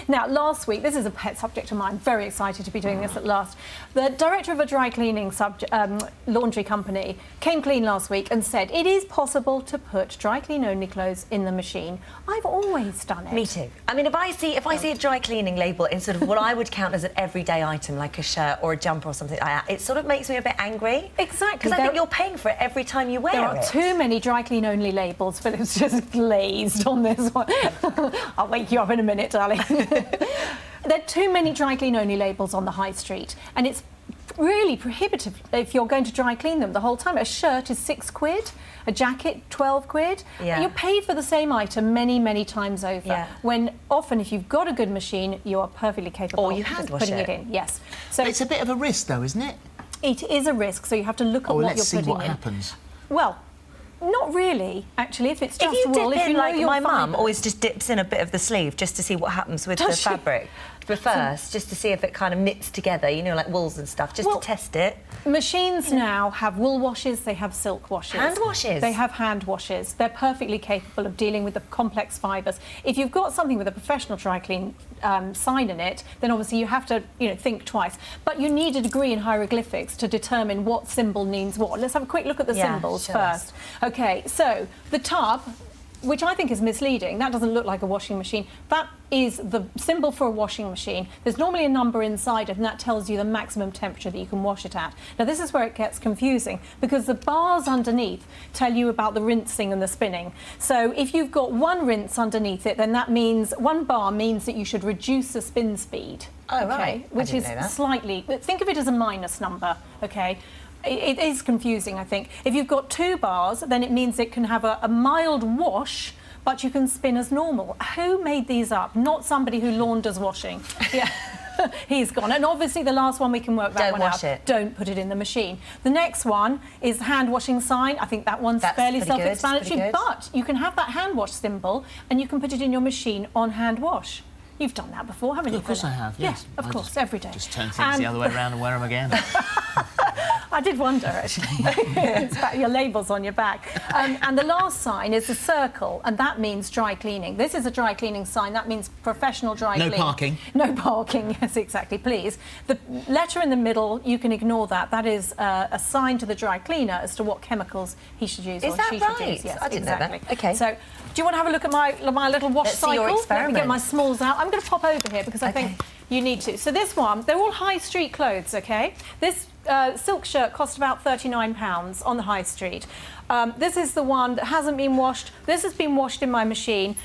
Now, last week, this is a pet subject of mine, very excited to be doing this at last. The director of a dry cleaning laundry company came clean last week and said it is possible to put dry clean only clothes in the machine. I've always done it. Me too. I mean, if I see a dry cleaning label in sort of what I would count as an everyday item, like a shirt or a jumper or something like that, it sort of makes me a bit angry. Exactly. Because I think you're paying for it every time you wear it. There are too many dry clean only labels. Philip's just glazed on this one. I'll wake you up in a minute, darling. There are too many dry clean only labels on the high street, and it's really prohibitive if you're going to dry clean them the whole time. A shirt is £6, a jacket 12 quid. Yeah. You're paid for the same item many, many times over. Yeah. When often, if you've got a good machine, you are perfectly capable Or you of hand wash putting it. it in. Yes. So It's a bit of a risk, though, isn't it? it is a risk. So you have to look at what let's you're see putting what in. happens. Well, not really, actually. If it's just If you wool, dip if you in, know like your my mum fibre. always just dips in a bit of the sleeve just to see what happens with the Does she? fabric. But first, just to see if it kind of knits together, you know, like wools and stuff, just Well, to test it. Machines now have wool washes, they have silk washes. Hand washes? They have hand washes. They're perfectly capable of dealing with the complex fibres. If you've got something with a professional dry clean sign in it, then obviously you have to, think twice. But you need a degree in hieroglyphics to determine what symbol means what. Let's have a quick look at the symbols show us. first. OK, so the tub, which I think is misleading, that doesn't look like a washing machine. That is the symbol for a washing machine. There's normally a number inside it, and that tells you the maximum temperature that you can wash it at. Now, this is where it gets confusing, because the bars underneath tell you about the rinsing and the spinning. So if you've got one rinse underneath it, then that means one bar means that you should reduce the spin speed. Oh, right. I Which didn't is know that. slightly... Think of it as a minus number, OK? It is confusing, I think. If you've got 2 bars, then it means it can have a mild wash, but you can spin as normal. Who made these up? Not somebody who launders washing. Yeah. He's gone. And obviously the last one we can work that Don't one wash out. it. Don't put it in the machine. The next one is the hand washing sign. I think that one's That's fairly pretty good, self-explanatory. pretty good. But you can have that hand wash symbol and you can put it in your machine on hand wash. You've done that before, haven't you? Of course I Philip? have, yes. Yeah, of course, every day. Just turn things the other way around and wear them again. I did wonder, actually. It's about your labels on your back. And the last sign is the circle, and that means dry cleaning. This is a dry cleaning sign. That means professional dry No cleaning. parking. No parking, yes, exactly, please. The letter in the middle, you can ignore that. That is a sign to the dry cleaner as to what chemicals he should use Is or that she should right? use. Yes, I didn't know that. exactly. OK. So, do you want to have a look at my little wash Let's see cycle? your Let me experiment. get my smalls out. I'm going to pop over here because I think you need to. So this one, they're all high street clothes, OK? This silk shirt cost about £39 on the high street. This is the one that hasn't been washed. This has been washed in my machine.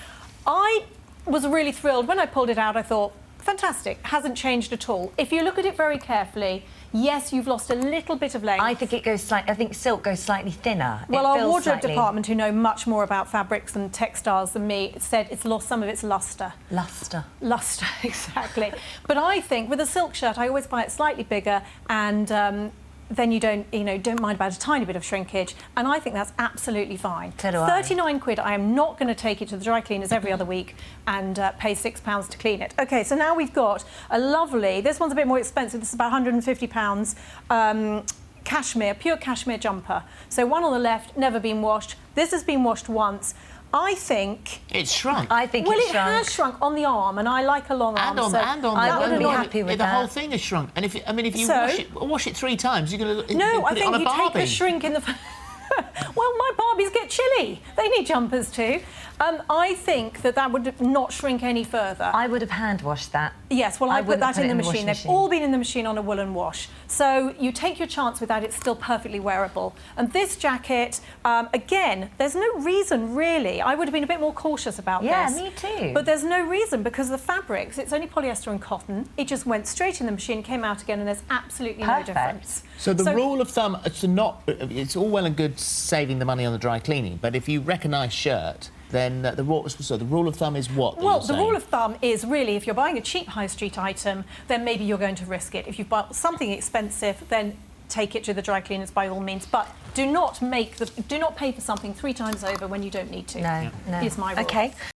I was really thrilled. When I pulled it out, I thought, fantastic, hasn't changed at all. If you look at it very carefully, yes, you've lost a little bit of length. I think silk goes slightly thinner. Well, It our feels wardrobe slightly... department, who know much more about fabrics and textiles than me, said it's lost some of its lustre. Lustre. Lustre, exactly. But I think with a silk shirt, I always buy it slightly bigger, and then you don't mind about a tiny bit of shrinkage, and I think that's absolutely fine. So do I. 39 quid. I am not going to take it to the dry cleaners every other week and pay £6 to clean it. OK, so now we've got a lovely. This one's a bit more expensive. This is about £150. Cashmere, pure cashmere jumper. So one on the left, never been washed. This has been washed once. I think... It's shrunk. I think Well, it's it shrunk. has shrunk on the arm, and I like a long arm. so I the wouldn't be body. happy with the that. whole thing has shrunk. And if you So- wash it 3 times, you're going to No, I put it think on a you take Barbie. the shrink in the... Well, my Barbies get chilly. They need jumpers too. I think that would not shrink any further. I would have hand washed that. Yes, well, I I put wouldn't that put in it the in the machine. washing They've machine. all been in the machine on a woolen wash. So you take your chance with that. It's still perfectly wearable. And this jacket, again, there's no reason, really. I would have been a bit more cautious about Yeah, this. me too. But there's no reason, because the fabrics, it's only polyester and cotton. It just went straight in the machine, came out again, and there's absolutely no Perfect. difference. So the rule of thumb is to not... It's all well and good saving the money on the dry cleaning, but if you wreck a nice shirt, then the rule of thumb is what? Well, the rule of thumb is really, if you're buying a cheap high street item, then maybe you're going to risk it. If you buy something expensive, then take it to the dry cleaners by all means. But do not pay for something 3 times over when you don't need to. No, no. Is my rule. OK.